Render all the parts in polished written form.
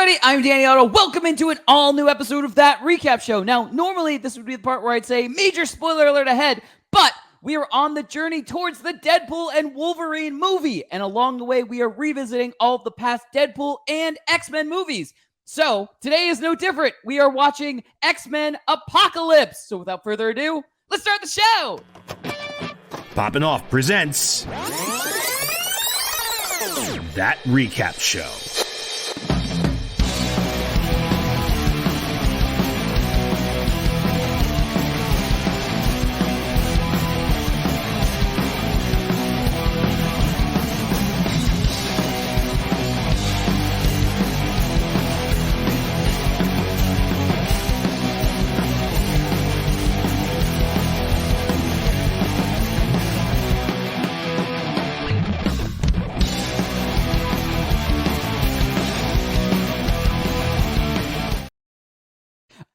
everybody, I'm Danny Otto. Welcome into an all-new episode of That Recap Show. Now, normally this would be the part where I'd say, major spoiler alert ahead, but we are on the journey towards the Deadpool and Wolverine movie, and along the way, we are revisiting all of the past Deadpool and X-Men movies. So, today is no different. We are watching X-Men Apocalypse. So, without further ado, let's start the show! Poppin' Off presents That Recap Show.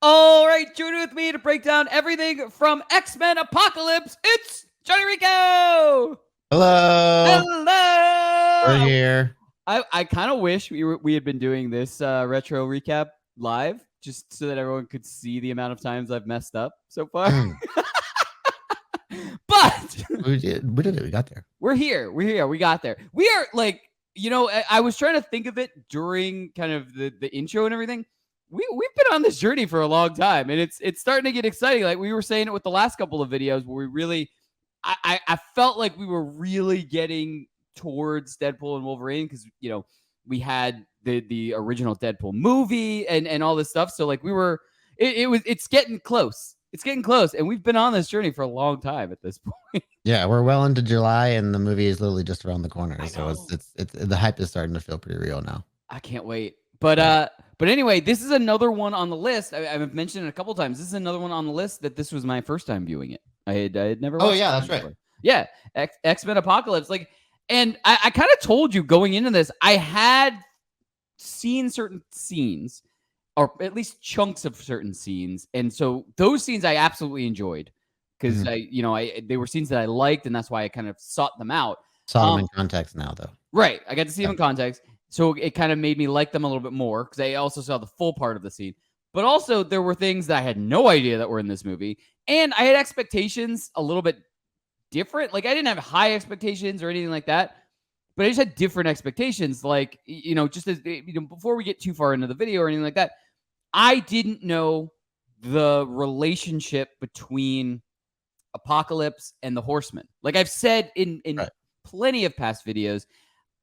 All right, join with me to break down everything from X-Men Apocalypse. It's Jon Rico. Hello. Hello. We're here. I kind of wish we had been doing this retro recap live, just so that everyone could see the amount of times I've messed up so far. But We did it. We got there. We're here. We got there. We are like, I was trying to think of it during kind of the intro and everything. We've been on this journey for a long time, and it's starting to get exciting. Like we were saying it with the last couple of videos where we really, I felt like we were really getting towards Deadpool and Wolverine because, we had the original Deadpool movie and all this stuff. So like it's getting close. It's getting close, and we've been on this journey for a long time at this point. Yeah, we're well into July, and the movie is literally just around the corner. So it's the hype is starting to feel pretty real now. I can't wait. But anyway, this is another one on the list. I've mentioned it a couple times. This is another one on the list that this was my first time viewing it. I had never watched it. Oh yeah, that's before. right. Yeah, X-Men Apocalypse. Like, and I kind of told you going into this, I had seen certain scenes, or at least chunks of certain scenes, and so those scenes I absolutely enjoyed because they were scenes that I liked, and that's why I kind of sought them out. Saw them in context now, though. Right, I got to see them in context. So it kind of made me like them a little bit more because I also saw the full part of the scene. But also there were things that I had no idea that were in this movie. And I had expectations a little bit different. Like I didn't have high expectations or anything like that. But I just had different expectations. Like, just as before we get too far into the video or anything like that, I didn't know the relationship between Apocalypse and the Horsemen. Like I've said in Right. plenty of past videos,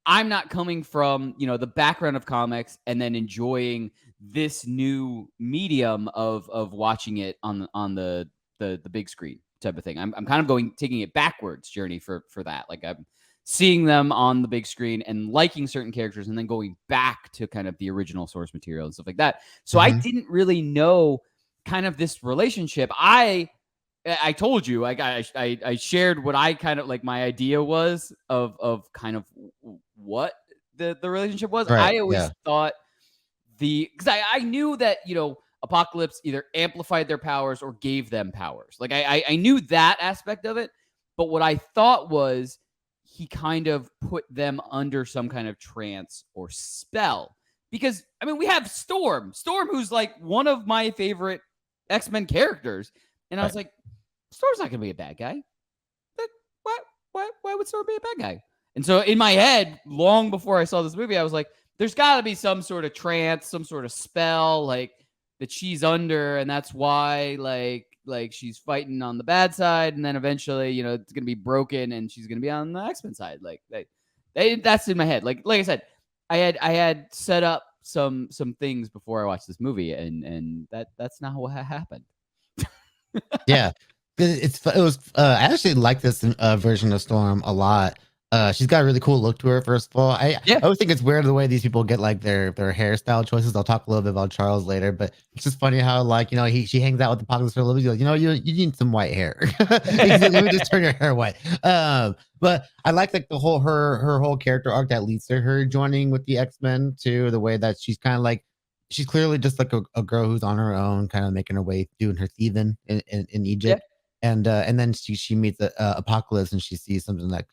I'm not coming from, the background of comics and then enjoying this new medium of watching it on the big screen type of thing. I'm kind of taking it backwards journey for that. Like I'm seeing them on the big screen and liking certain characters and then going back to kind of the original source material and stuff like that. So I didn't really know kind of this relationship. I told you, like I shared what I kind of like my idea was of kind of what the relationship was. Right, I always thought because I knew that, Apocalypse either amplified their powers or gave them powers. Like I knew that aspect of it, but what I thought was he kind of put them under some kind of trance or spell. Because, we have Storm, who's like one of my favorite X-Men characters. And I was like, Storm's not going to be a bad guy. Why would Storm be a bad guy? And so in my head, long before I saw this movie, I was like, there's got to be some sort of trance, some sort of spell, like that she's under, and that's why, like she's fighting on the bad side, and then eventually, it's gonna be broken, and she's gonna be on the X-Men side. Like that's in my head. Like I said, I had set up some things before I watched this movie, and that's not what happened. Yeah, I actually like this version of Storm a lot. She's got a really cool look to her. First of all, I always think it's weird the way these people get like their hairstyle choices. I'll talk a little bit about Charles later, but it's just funny how she hangs out with the Apocalypse for a little bit. He goes, you need some white hair. Let me just turn your hair white. But I like the whole her whole character arc that leads to her joining with the X-Men too. The way that she's kind of like she's clearly just like a girl who's on her own, kind of making her way, doing her thieving in Egypt. And then she meets Apocalypse, and she sees something that,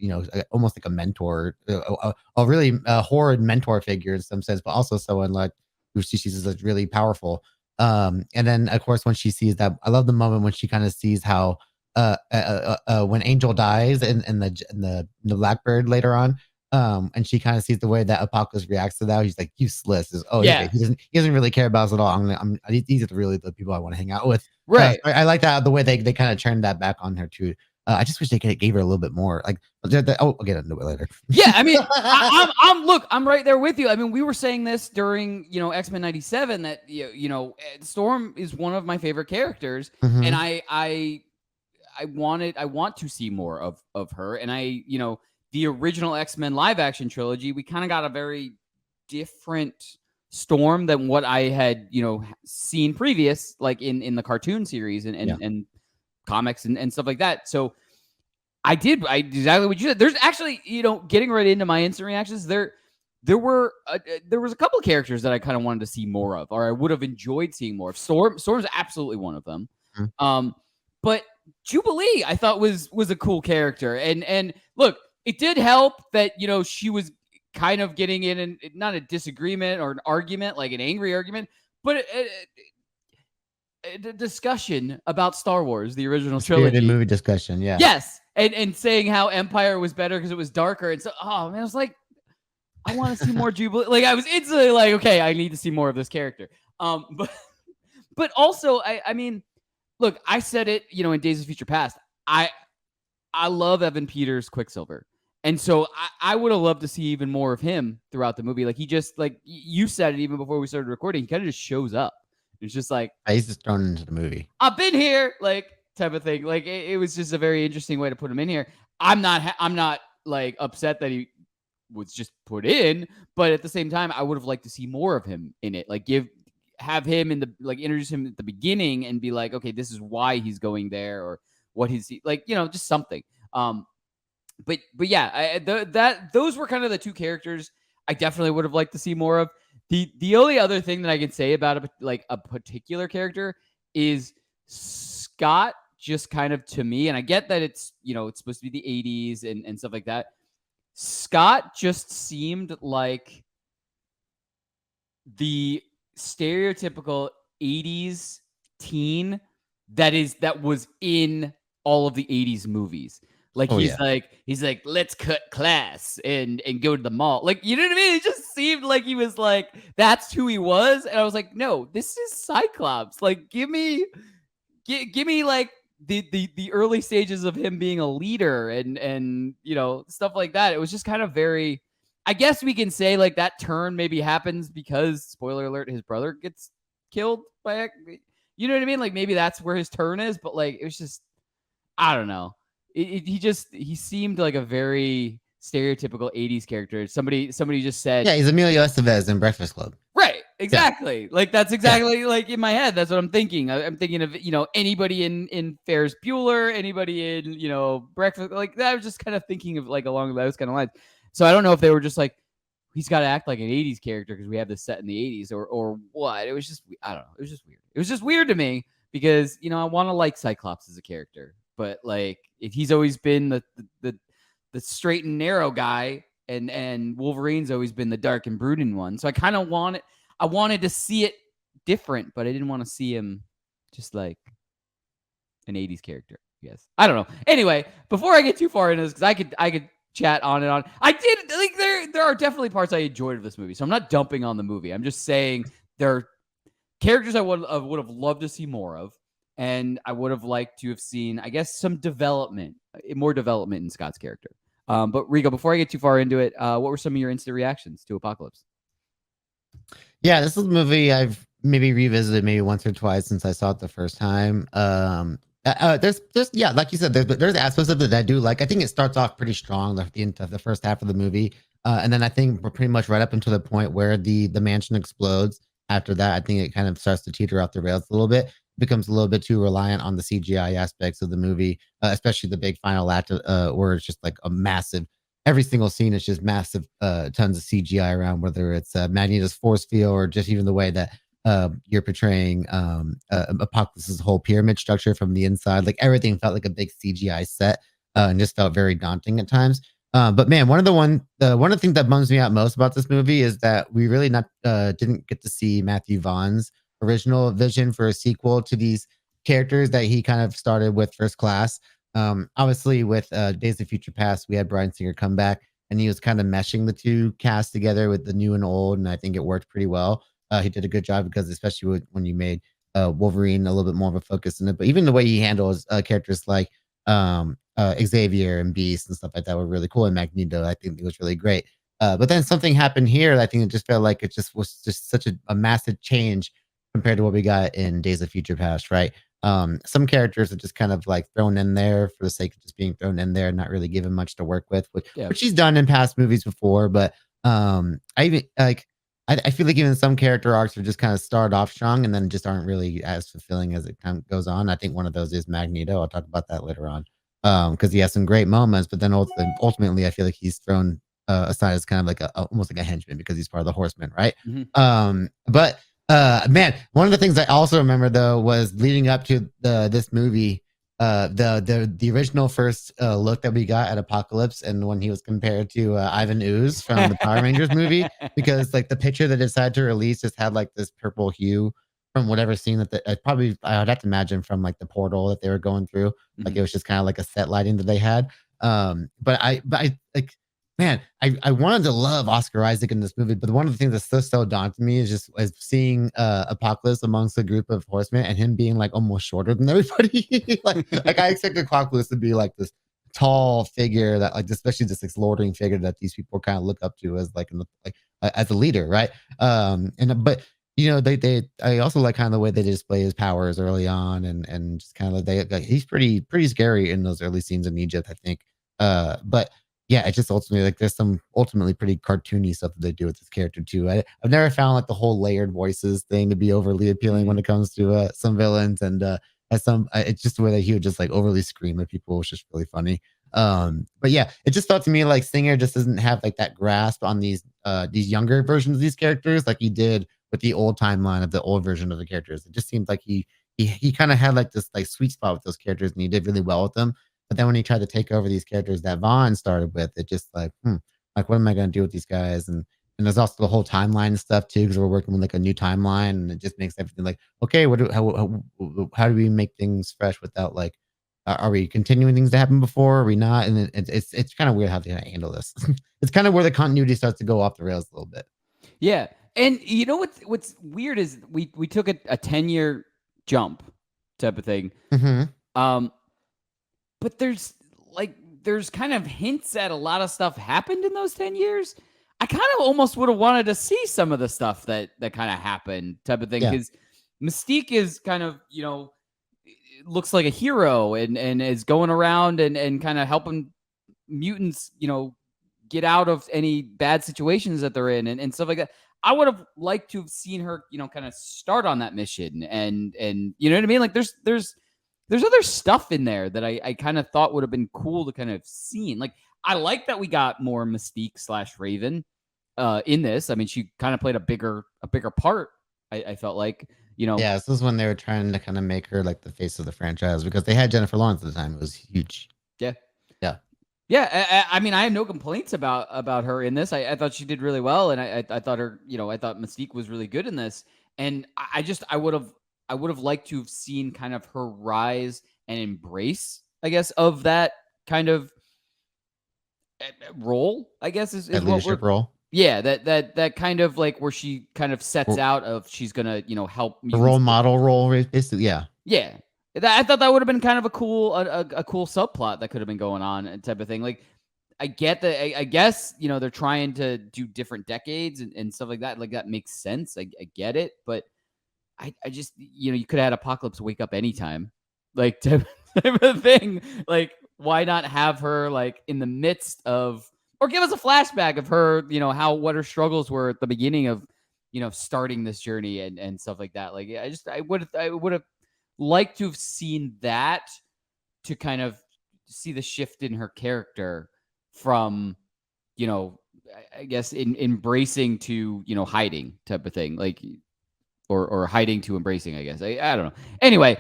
almost like a mentor, a really horrid mentor figure in some sense, but also someone like who she sees as really powerful. And then of course when she sees that, I love the moment when she kind of sees how when Angel dies in the Blackbird later on, and she kind of sees the way that Apocalypse reacts to that. He's like useless. Yeah. He doesn't really care about us at all. These are really the people I want to hang out with. Right. I like that the way they kind of turned that back on her too. I just wish they gave her a little bit more. Like, I'll get into it later. Yeah, I mean, I'm right there with you. I mean, we were saying this during X-Men '97 that Storm is one of my favorite characters, and I want to see more of her, and the original X-Men live action trilogy, we kind of got a very different Storm than what I had seen previous, like in the cartoon series and comics and stuff like that. So I did exactly what you said. There's actually, getting right into my instant reactions, there was a couple of characters that I kind of wanted to see more of, or I would have enjoyed seeing more of. Storm's absolutely one of them. But Jubilee I thought was a cool character. And look, it did help that she was kind of getting in not a disagreement or an argument, like an angry argument, but a discussion about Star Wars, the original trilogy. Movie discussion, yeah. Yes. And saying how Empire was better because it was darker. And so, oh man, I was like, I want to see more Jubilee. Like, I was instantly like, okay, I need to see more of this character. But also, I mean, look, I said it, in Days of Future Past. I love Evan Peters' Quicksilver. And so I would have loved to see even more of him throughout the movie. Like, he just, like you said it even before we started recording, he kind of just shows up. It's just like, he's just thrown into the movie. I've been here, like, type of thing. Like, it was just a very interesting way to put him in here. I'm not like upset that he was just put in, but at the same time, I would have liked to see more of him in it. Like, have him introduce him at the beginning and be like, okay, this is why he's going there, or what he's like, just something. But yeah, those were kind of the two characters I definitely would have liked to see more of. The only other thing that I can say about a particular character is Scott, just kind of, to me, and I get that it's it's supposed to be the 80s and stuff like that. Scott just seemed like the stereotypical 80s teen that was in all of the 80s movies. Like, he's like, let's cut class and go to the mall. Like, you know what I mean? It just seemed like he was like, that's who he was. And I was like, no, this is Cyclops. Like, give me like the early stages of him being a leader and stuff like that. It was just kind of very, I guess we can say, like, that turn maybe happens because, spoiler alert, his brother gets killed by, you know what I mean? Like, maybe that's where his turn is, but like, it was just, I don't know. He seemed like a very stereotypical 80s character. Somebody just said, yeah, he's Emilio Estevez in Breakfast Club. Right. Exactly. Yeah. Like, that's exactly like in my head. That's what I'm thinking. I'm thinking of, anybody in Ferris Bueller, anybody in, Breakfast. Like, that. I was just kind of thinking of, like, along those kind of lines. So I don't know if they were just like, he's got to act like an 80s character because we have this set in the 80s or what. It was just, I don't know. It was just weird. It was just weird to me because, I want to like Cyclops as a character. But like, if he's always been the straight and narrow guy, and Wolverine's always been the dark and brooding one, so I kind of wanted to see it different, but I didn't want to see him just like an 80s character. Yes, I don't know. Anyway, before I get too far into this, because I could chat on and on. I did like there are definitely parts I enjoyed of this movie, so I'm not dumping on the movie. I'm just saying there are characters I would have loved to see more of. And I would have liked to have seen, I guess, more development in Scott's character. But Rico, before I get too far into it, what were some of your instant reactions to Apocalypse? Yeah, this is a movie I've maybe revisited maybe once or twice since I saw it the first time. There's like you said, there's aspects of it that I do like. I think it starts off pretty strong the first half of the movie, and then I think we're pretty much right up until the point where the mansion explodes. After that, I think it kind of starts to teeter off the rails a little bit. Becomes a little bit too reliant on the CGI aspects of the movie, especially the big final act, where it's just like a massive. Every single scene is just massive, tons of CGI around, whether it's Magneto's force field or just even the way that you're portraying Apocalypse's whole pyramid structure from the inside. Like, everything felt like a big CGI set, and just felt very daunting at times. But man, one of the things that bums me out most about this movie is that we really not didn't get to see Matthew Vaughn's original vision for a sequel to these characters that he kind of started with First Class. Obviously, with Days of Future Past, we had Bryan Singer come back, and he was kind of meshing the two casts together with the new and old, and I think it worked pretty well. He did a good job because, especially when you made Wolverine a little bit more of a focus in it, but even the way he handles characters like Xavier and Beast and stuff like that were really cool. And Magneto, I think it was really great. But then something happened here that I think it just felt like it just was just such a massive change compared to what we got in Days of Future Past, right? Some characters are just kind of like thrown in there for the sake of just being thrown in there, not really given much to work with, which he's done in past movies before. But I even like I feel like even some character arcs are just kind of started off strong and then just aren't really as fulfilling as it kind of goes on. I think one of those is Magneto. I'll talk about that later on because he has some great moments, but then ultimately I feel like he's thrown aside as kind of like almost like a henchman because he's part of the Horsemen, right? But man, one of the things I also remember though was leading up to this movie, the original first look that we got at Apocalypse, and when he was compared to Ivan Ooze from the Power Rangers movie, because like the picture that they decided to release just had like this purple hue from whatever scene that I would have to imagine from like the portal that they were going through. Like it was just kind of like a set lighting that they had. But I like, man, I wanted to love Oscar Isaac in this movie, but one of the things that's so daunting me is just seeing Apocalypse amongst a group of horsemen and him being like almost shorter than everybody. like I expected Apocalypse to be like this tall figure that like especially this lording figure that these people kind of look up to as like as a leader, right? But you know I also like kind of the way they display his powers early on and just kind of he's pretty scary in those early scenes in Egypt, I think. But yeah, it just ultimately like there's some ultimately pretty cartoony stuff that they do with this character too. I've never found like the whole layered voices thing to be overly appealing when it comes to some villains, and it's just the way that he would just like overly scream at people, which is really funny. But yeah, it just felt to me like Singer just doesn't have like that grasp on these younger versions of these characters like he did with the old timeline of the old version of the characters. It just seemed like he kind of had like this like sweet spot with those characters, and he did really well with them. But then when he tried to take over these characters that Vaughn started with, it just like, like what am I going to do with these guys? And there's also the whole timeline stuff too, because we're working with like a new timeline, and it just makes everything like, okay, how do we make things fresh without like, are we continuing things that happened before? Are we not? And it's kind of weird how they handle this. It's kind of where the continuity starts to go off the rails a little bit. Yeah, and you know what's weird is we took a 10-year jump type of thing. But there's kind of hints at a lot of stuff happened in those 10 years. I kind of almost would have wanted to see some of the stuff that kind of happened type of thing. Because Mystique is kind of, looks like a hero and is going around and kind of helping mutants, get out of any bad situations that they're in and stuff like that. I would have liked to have seen her, kind of start on that mission and you know what I mean? Like there's other stuff in there that I kind of thought would have been cool to kind of seen. Like I like that we got more Mystique / Raven in this. I mean, she kind of played a bigger part. I felt like, Yeah, this was when they were trying to kind of make her like the face of the franchise because they had Jennifer Lawrence at the time. It was huge. Yeah. I mean, I have no complaints about her in this. I thought she did really well, and I thought her, I thought Mystique was really good in this. And I would have liked to have seen kind of her rise and embrace, I guess, of that kind of role, I guess is that leadership role. Yeah, that kind of like where she kind of sets out of she's gonna, help the role model role, basically. Yeah. I thought that would have been kind of a cool subplot that could have been going on and type of thing. Like, I get that. I guess, they're trying to do different decades and stuff like that. Like, that makes sense. I get it. But I just, you could have had Apocalypse wake up anytime. Like, type of thing. Like, why not have her, like, in the midst of, or give us a flashback of her, what her struggles were at the beginning of, starting this journey and stuff like that. Like, I would have like to have seen that to kind of see the shift in her character from, I guess embracing to, hiding type of thing, like, or hiding to embracing, I guess. I don't know. Anyway,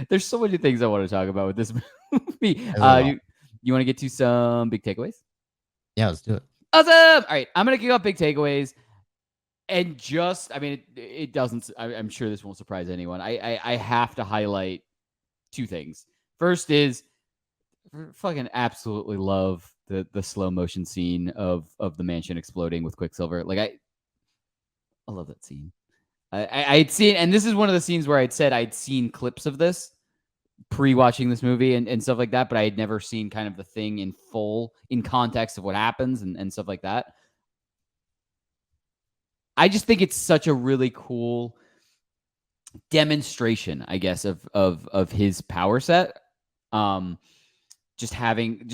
there's so many things I want to talk about with this movie. You want to get to some big takeaways? Yeah, let's do it. Awesome. All right, I'm gonna kick off big takeaways, and I mean, it doesn't. I'm sure this won't surprise anyone. I have to highlight two things. First is fucking absolutely love the slow motion scene of the mansion exploding with Quicksilver. Like I love that scene. I'd seen, and this is one of the scenes where I'd said I'd seen clips of this pre-watching this movie and stuff like that, but I had never seen kind of the thing in full in context of what happens and stuff like that. I just think it's such a really cool demonstration, I guess, of his power set. Just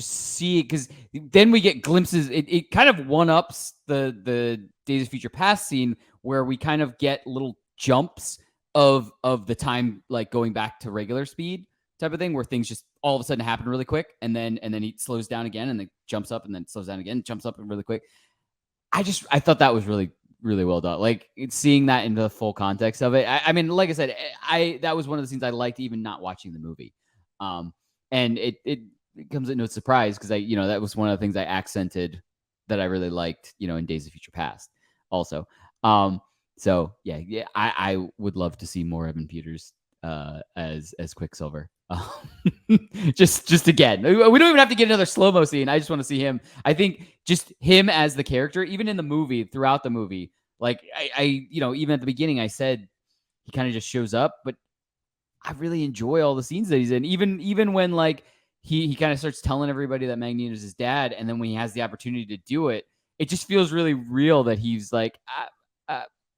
see, because then we get glimpses. It kind of one-ups the Days of Future Past scene where we kind of get little jumps of the time, like going back to regular speed type of thing, where things just all of a sudden happen really quick, and then he slows down again, and then jumps up, and then slows down again, jumps up really quick. I thought that was really, really well done. Like seeing that in the full context of it. I mean, like I said, that was one of the scenes I liked, even not watching the movie. And it comes at no surprise because that was one of the things I accented that I really liked, in Days of Future Past also. So yeah, I would love to see more Evan Peters as Quicksilver. Just again, we don't even have to get another slow-mo scene. I just want to see him. I think just him as the character, even in the movie, throughout the movie, like I even at the beginning, I said he kind of just shows up, but I really enjoy all the scenes that he's in. Even when like he kind of starts telling everybody that Magneto's his dad, and then when he has the opportunity to do it, it just feels really real that he's like,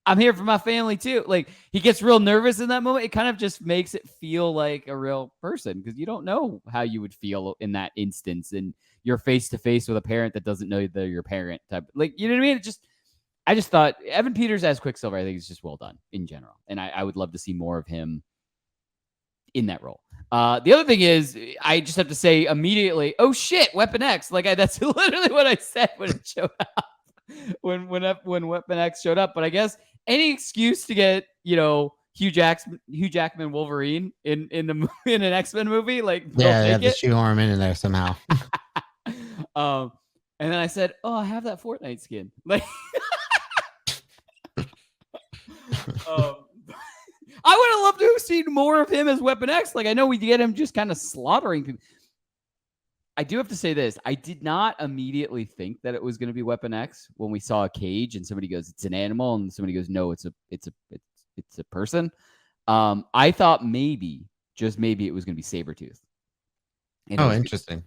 I'm here for my family too. Like he gets real nervous in that moment. It kind of just makes it feel like a real person, because you don't know how you would feel in that instance, and you're face to face with a parent that doesn't know they're your parent type. Like, you know what I mean? I just thought Evan Peters as Quicksilver, I think, is just well done in general, and I would love to see more of him in that role. The other thing is, I just have to say immediately, oh shit, Weapon X. Like that's literally what I said when it showed up. When Weapon X showed up. But I guess any excuse to get Hugh Jackman Wolverine in an X-Men movie, like they have to shoehorn him in there somehow. And then I said, oh, I have that Fortnite skin. Like I would have loved to have seen more of him as Weapon X. Like I know we get him just kind of slaughtering people. I do have to say this. I did not immediately think that it was going to be Weapon X when we saw a cage and somebody goes, it's an animal, and somebody goes, no, it's a person. I thought maybe, just maybe, it was going to be Sabretooth. Oh, interesting.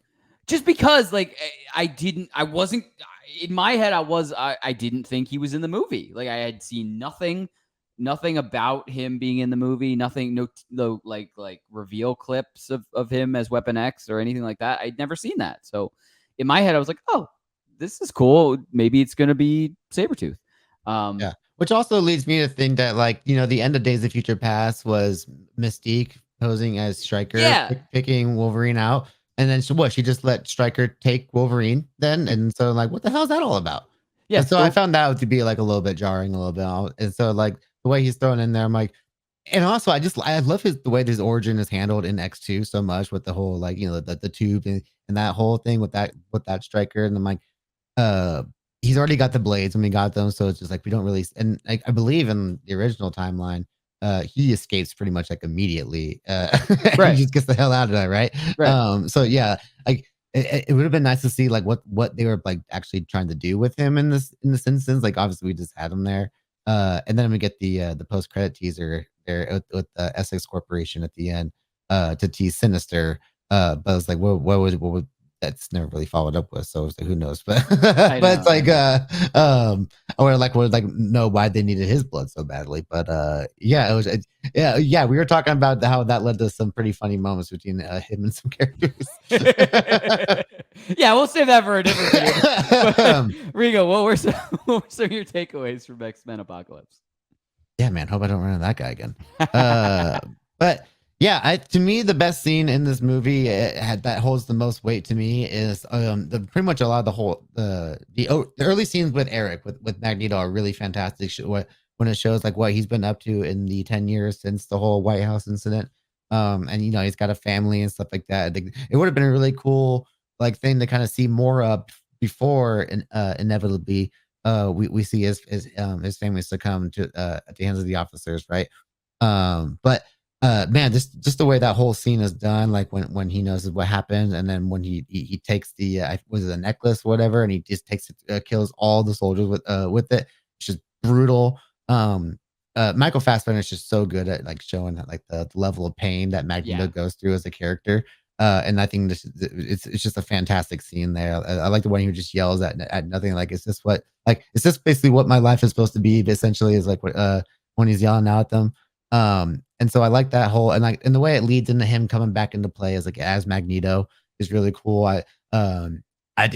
Just because, like, I wasn't in my head. I didn't think he was in the movie. Like, I had seen nothing about him being in the movie, no like reveal clips of him as Weapon X or anything like that. I'd never seen that. So in my head, I was like, oh, this is cool. Maybe it's going to be Sabretooth. Yeah. Which also leads me to think that, like, the end of Days of Future Past was Mystique posing as Stryker, picking Wolverine out. And then she just let Stryker take Wolverine then. And so, like, what the hell is that all about? Yeah. And so I found that to be like a little bit jarring, a little bit. And so, like, the way he's thrown in there, I'm like, and also I love the way his origin is handled in X2 so much, with the whole, like, the tube and that whole thing with that Stryker. And I'm like, he's already got the blades when we got them, so it's just like we don't really. And I believe in the original timeline, he escapes pretty much like immediately. Right. He just gets the hell out of there, right? So yeah, like it would have been nice to see like what they were like actually trying to do with him in this instance. Like obviously we just had him there, and then we get the post credit teaser there with the Essex Corporation at the end, to tease Sinister. But I was like, what would that's never really followed up with, so it's like, who knows? But it's like I would like know why they needed his blood so badly. But yeah, it was we were talking about how that led to some pretty funny moments between him and some characters. Yeah, we'll save that for a different video. Rigo, what were some of your takeaways from X-Men Apocalypse? Yeah, man, hope I don't run into that guy again. But yeah, to me, the best scene in this movie that holds the most weight to me is pretty much a lot of the early scenes with Eric with Magneto are really fantastic. When it shows like what he's been up to in the 10 years since the whole White House incident, and he's got a family and stuff like that. It would have been really cool like thing to kind of see more of before, and inevitably we see his family succumb to at the hands of the officers, right? But man, just the way that whole scene is done, like when he knows what happened, and then when he takes the was it a necklace or whatever, and he just takes it, kills all the soldiers with it. It's just brutal. Michael Fassbender is just so good at like showing that, like the level of pain that Magneto goes through as a character. And I think it's just a fantastic scene there. I like the one he just yells at nothing, like, is this basically what my life is supposed to be? Essentially, is like what when he's yelling out at them. And so I like that whole, and the way it leads into him coming back into play as Magneto is really cool. It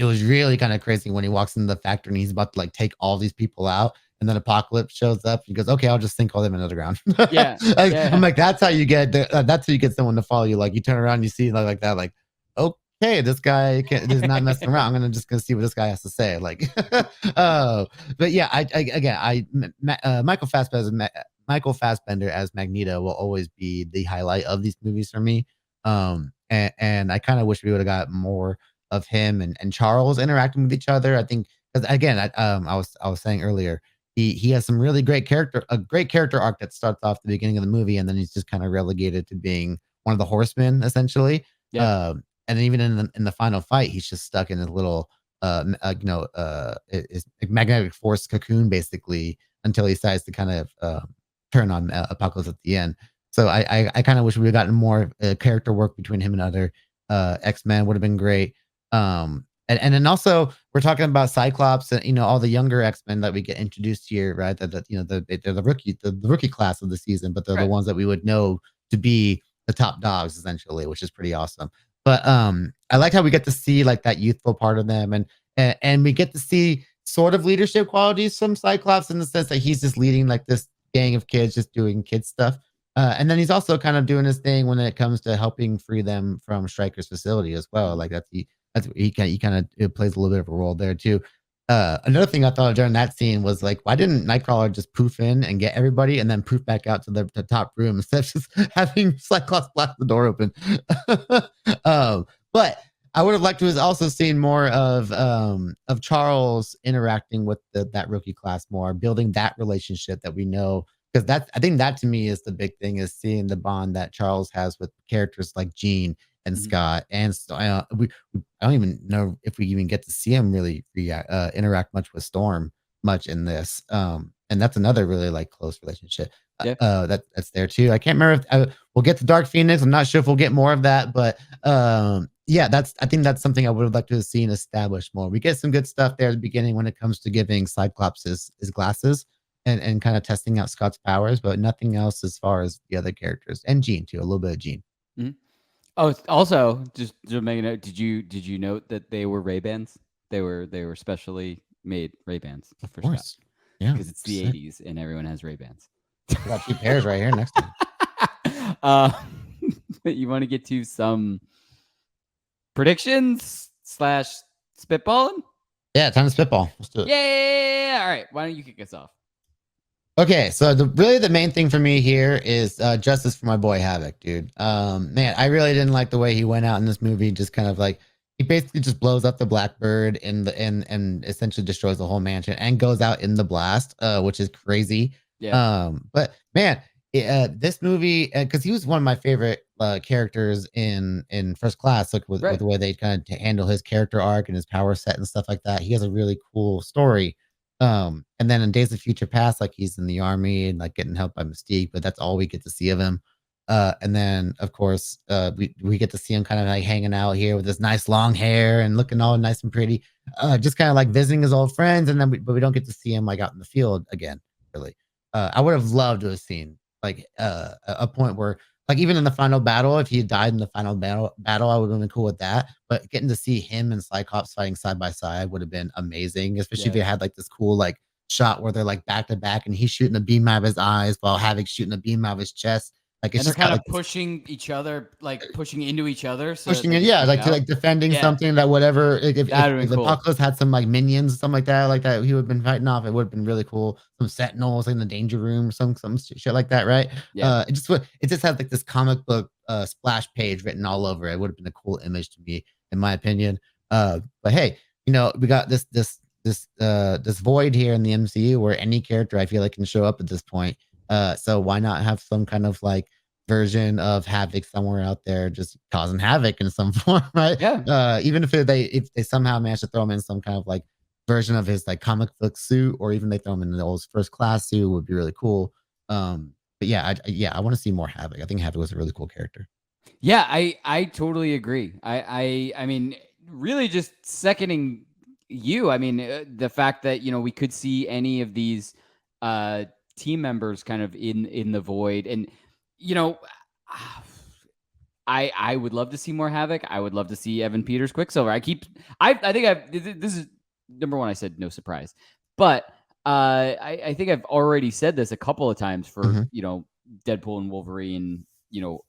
was really kind of crazy when he walks into the factory and he's about to like take all these people out, and then Apocalypse shows up. He goes, "Okay, I'll just sink all them into the ground." I'm like, that's how you get someone to follow you. Like you turn around, you see like that, like, okay, this guy is not messing around. I'm gonna see what this guy has to say. Like, but yeah, Michael Fassbender as Magneto will always be the highlight of these movies for me. And I kind of wish we would have got more of him and Charles interacting with each other. I think, because again, I was saying earlier, he has some really great a great character arc that starts off the beginning of the movie, and then he's just kind of relegated to being one of the horsemen essentially. And then even in the final fight, he's just stuck in his little his magnetic force cocoon basically, until he decides to kind of turn on Apocalypse at the end. So I kind of wish we had gotten more character work between him and other X-Men. Would have been great. And then also we're talking about Cyclops and all the younger X-Men that we get introduced here, right? That they're the rookie class of the season, but they're the ones that we would know to be the top dogs essentially, which is pretty awesome. But I like how we get to see like that youthful part of them, and we get to see sort of leadership qualities from Cyclops, in the sense that he's just leading like this gang of kids just doing kid stuff. And then he's also kind of doing his thing when it comes to helping free them from Stryker's facility as well. Like he kind of plays a little bit of a role there too. Another thing I thought during that scene was like, why didn't Nightcrawler just poof in and get everybody and then poof back out to the top room instead of just having Cyclops blast the door open? But I would have liked to have also seen more of Charles interacting with that rookie class more, building that relationship that we know, because I think that to me is the big thing, is seeing the bond that Charles has with characters like Jean and Scott, and I don't even know if we even get to see him really interact much with Storm much in this. And that's another really like close relationship. That's there too. I can't remember if we'll get to Dark Phoenix. I'm not sure if we'll get more of that, but yeah, I think that's something I would have liked to have seen established more. We get some good stuff there at the beginning when it comes to giving Cyclops his glasses and kind of testing out Scott's powers, but nothing else as far as the other characters, and Jean too, a little bit of Jean. Mm-hmm. Oh, also, just to make a note, did you note that they were Ray-Bans? They were specially made Ray-Bans for Scott. Yeah, because it's the 80s and everyone has Ray-Bans. I got 2 pairs right here next to me. You want to get to some predictions / spitballing? Yeah, time to spitball. Let's do it. Yeah. All right. Why don't you kick us off? Okay, so the main thing for me here is justice for my boy Havoc, dude. Man, I really didn't like the way he went out in this movie. Just kind of like, he basically just blows up the Blackbird and essentially destroys the whole mansion and goes out in the blast, which is crazy. Yeah. But man, this movie, because he was one of my favorite characters in First Class, like with the way they kind of handle his character arc and his power set and stuff like that. He has a really cool story. And then in Days of Future Past, like he's in the army and like getting helped by Mystique, but that's all we get to see of him. And then of course, we get to see him kind of like hanging out here with his nice long hair and looking all nice and pretty, just kind of like visiting his old friends. And then but we don't get to see him like out in the field again, really. I would have loved to have seen like a point where, like, even in the final battle, if he had died in the final battle, I would have been cool with that. But getting to see him and Cyclops fighting side by side would have been amazing, especially if they had like this cool like shot where they're like back to back and he's shooting a beam out of his eyes while Havoc's shooting a beam out of his chest. Like, it's and they're kind of pushing each other, like pushing into each other. So pushing it, like to like defending something that whatever. If cool. Apocalypse had some like minions, something like that, he would have been fighting off. It would have been really cool. Some Sentinels in the danger room, some shit like that, right? Yeah. It just had like this comic book splash page written all over it. It would have been a cool image to me. in my opinion. But hey, we got this void here in the MCU where any character I feel like can show up at this point. So why not have some kind of like version of Havoc somewhere out there just causing havoc in some form, right? Yeah. Even if they somehow manage to throw him in some kind of like version of his like comic book suit, or even they throw him in the old first class suit, would be really cool. But yeah, I want to see more Havoc. I think Havoc was a really cool character. Yeah, I totally agree. I mean, really just seconding you. I mean, the fact that we could see any of these team members kind of in the void, and you know, I would love to see more Havoc. I would love to see Evan Peters Quicksilver. I think this is number one. I said no surprise, but I think I've already said this a couple of times for Deadpool and Wolverine,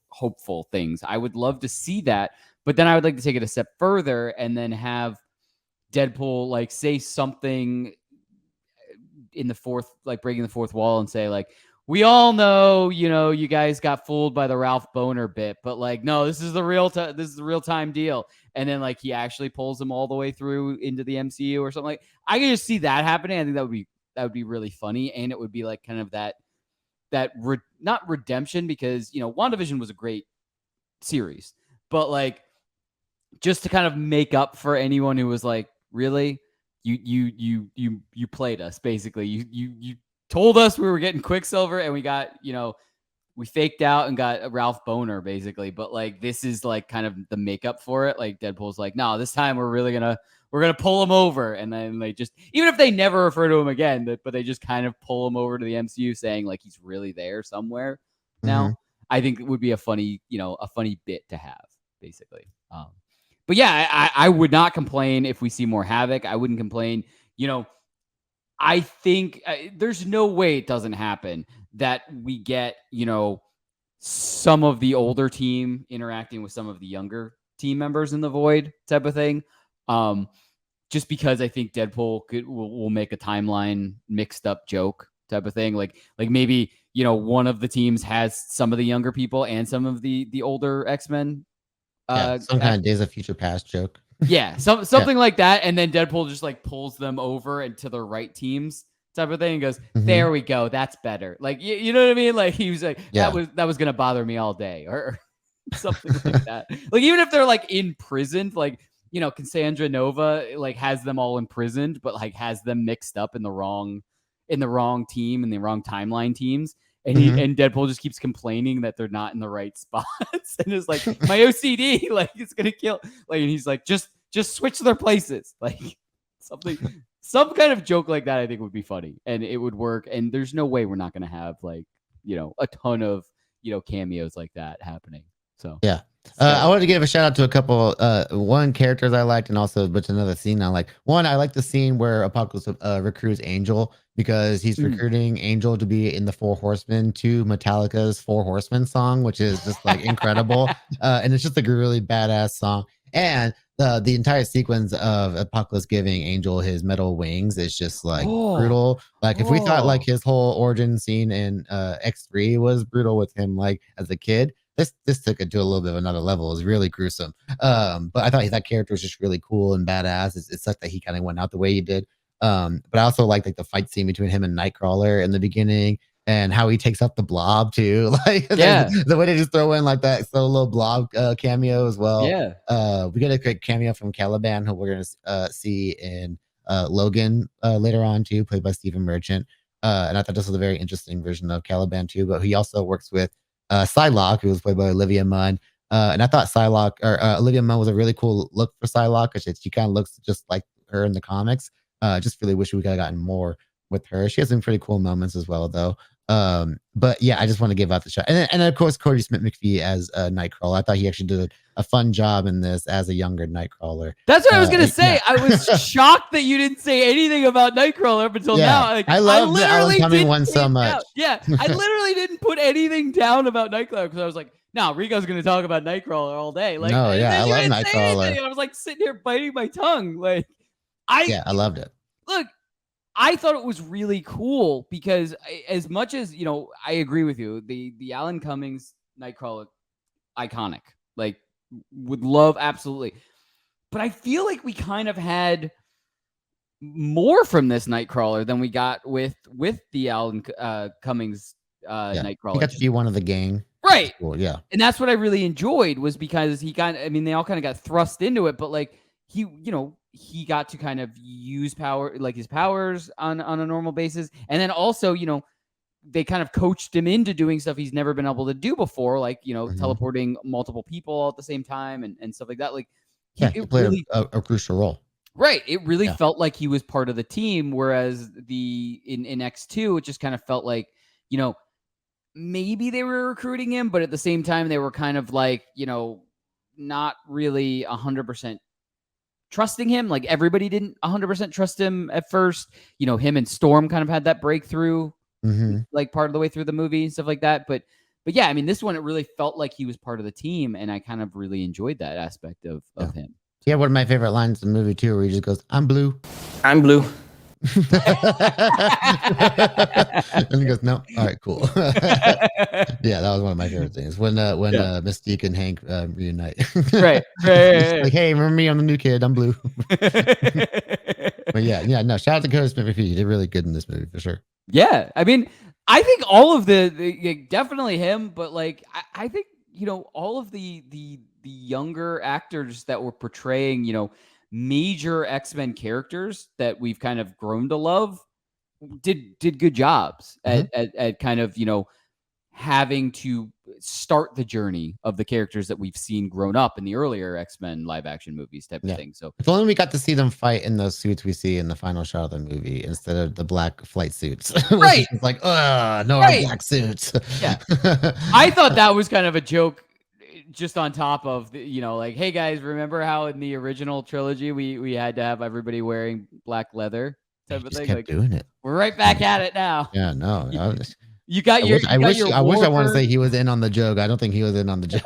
hopeful things. I would love to see that, but then I would like to take it a step further and then have Deadpool like say something in the fourth, like breaking the fourth wall and say like, we all know, you guys got fooled by the Ralph Boner bit, but like, no, this is the real time deal. And then like he actually pulls them all the way through into the MCU or something. Like I can just see that happening. I think that would be really funny, and it would be like kind of that not redemption, because WandaVision was a great series, but like just to kind of make up for anyone who was like, really, you played us, basically. You told us we were getting Quicksilver, and we got we faked out and got a Ralph Boner, basically. But like this is like kind of the makeup for it. Like Deadpool's like, no, this time we're gonna pull him over, and then they just, even if they never refer to him again, but they just kind of pull him over to the MCU, saying like he's really there somewhere now. I think it would be a funny bit to have, basically. But yeah, I would not complain if we see more Havoc. I wouldn't complain. I think there's no way it doesn't happen that we get, some of the older team interacting with some of the younger team members in the void type of thing. Just because I think Deadpool will make a timeline mixed up joke type of thing. Like maybe, one of the teams has some of the younger people and some of the older X-Men. Some kind of Days of Future Past joke. Yeah, something like that, and then Deadpool just like pulls them over and to the right teams type of thing and goes, there we go, that's better. Like you know what I mean? Like he was like, that was gonna bother me all day, or something like that. Like even if they're like imprisoned, like Cassandra Nova like has them all imprisoned, but like has them mixed up in the wrong team and the wrong timeline teams. And and Deadpool just keeps complaining that they're not in the right spots, and is like, my OCD, like it's gonna kill. Like, and he's like, just switch their places, like some kind of joke like that. I think would be funny, and it would work. And there's no way we're not gonna have like a ton of cameos like that happening. So yeah. I wanted to give a shout out to a couple one characters I liked, and also but another scene I like. One, I like the scene where Apocalypse recruits Angel, because he's recruiting Angel to be in the Four Horsemen to Metallica's Four Horsemen song, which is just like incredible. And it's just like a really badass song. And the entire sequence of Apocalypse giving Angel his metal wings is just like brutal. Like if we thought like his whole origin scene in X3 was brutal with him like as a kid, this took it to a little bit of another level. It was really gruesome. But I thought that character was just really cool and badass. It sucked that he kind of went out the way he did. But I also like the fight scene between him and Nightcrawler in the beginning, and how he takes up the Blob too. Like the way they just throw in like that little Blob cameo as well. Yeah. We get a great cameo from Caliban, who we're gonna see in Logan later on too, played by Stephen Merchant. And I thought this was a very interesting version of Caliban too. But he also works with Psylocke, who was played by Olivia Munn. And I thought Olivia Munn was a really cool look for Psylocke, because she kind of looks just like her in the comics. Just really wish we could have gotten more with her. She has some pretty cool moments as well, though. But yeah, I just want to give out the shot. And of course, Cody Smith-McPhee as Nightcrawler. I thought he actually did a fun job in this as a younger Nightcrawler. That's what I was gonna say. Yeah. I was shocked that you didn't say anything about Nightcrawler up until now. Like, I love the Alan Cumming one so much. Yeah, I literally didn't put anything down about Nightcrawler, because I was like, no, Rico's gonna talk about Nightcrawler all day. Like, no, yeah, I love Nightcrawler. I was like sitting here biting my tongue. Like, I loved it. Look, I thought it was really cool, because as much as I agree with you, the Alan Cummings Nightcrawler, iconic. Like, would love, absolutely. But I feel like we kind of had more from this Nightcrawler than we got with the Alan Cummings Nightcrawler. He got to be one of the gang. Right. Cool. Yeah. And that's what I really enjoyed, was because they all kind of got thrust into it, but like he got to kind of use power, like his powers on a normal basis. And then also, they kind of coached him into doing stuff he's never been able to do before, like, teleporting multiple people at the same time and stuff like that. Like, he played really, a crucial role. Right. It really felt like he was part of the team, whereas in X2, it just kind of felt like, maybe they were recruiting him, but at the same time, they were kind of like, not really 100% trusting him. Like, everybody didn't 100% trust him at first. Him and Storm kind of had that breakthrough, like part of the way through the movie, stuff like that. But yeah, I mean, this one, it really felt like he was part of the team, and I kind of really enjoyed that aspect of him. Yeah, one of my favorite lines in the movie too, where he just goes, "I'm blue." I'm blue. And he goes, "No, all right, cool." Yeah, that was one of my favorite things when Mystique and Hank reunite. Right. Like, hey, remember me? I'm the new kid. I'm blue. But yeah, no. Shout out to Curtis Smith. He did really good in this movie for sure. Yeah, I mean, I think all of the definitely him, but like I think all of the younger actors that were portraying major X-Men characters that we've kind of grown to love did good jobs at kind of having to start the journey of the characters that we've seen grown up in the earlier X-Men live action movies type of thing. So if only we got to see them fight in those suits we see in the final shot of the movie instead of the black flight suits. Right. It's like, black suits. Yeah. I thought that was kind of a joke, just on top of like, hey guys, remember how in the original trilogy we had to have everybody wearing black leather type of thing? Kept doing it. We're right back at it now. Yeah, no. I wish I want to say he was in on the joke. I don't think he was in on the joke.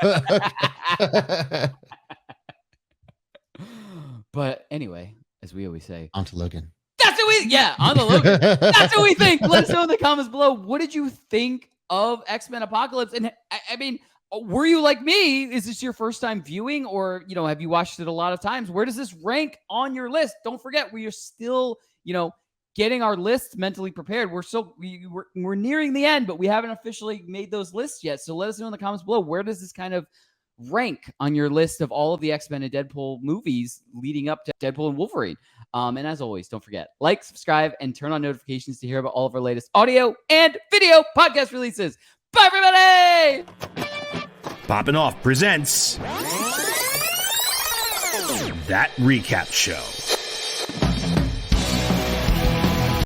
But anyway, as we always say, on to Logan. That's what on the Logan. That's what we think. Let us know in the comments below. What did you think of X-Men Apocalypse? And I mean, were you like me? Is this your first time viewing, or have you watched it a lot of times? Where does this rank on your list? Don't forget, we are still getting our lists mentally prepared. We're nearing the end, but we haven't officially made those lists yet. So let us know in the comments below, where does this kind of rank on your list of all of the X-Men and Deadpool movies leading up to Deadpool and Wolverine? And as always, don't forget, like, subscribe, and turn on notifications to hear about all of our latest audio and video podcast releases. Bye, everybody! Popping Off presents That Recap Show.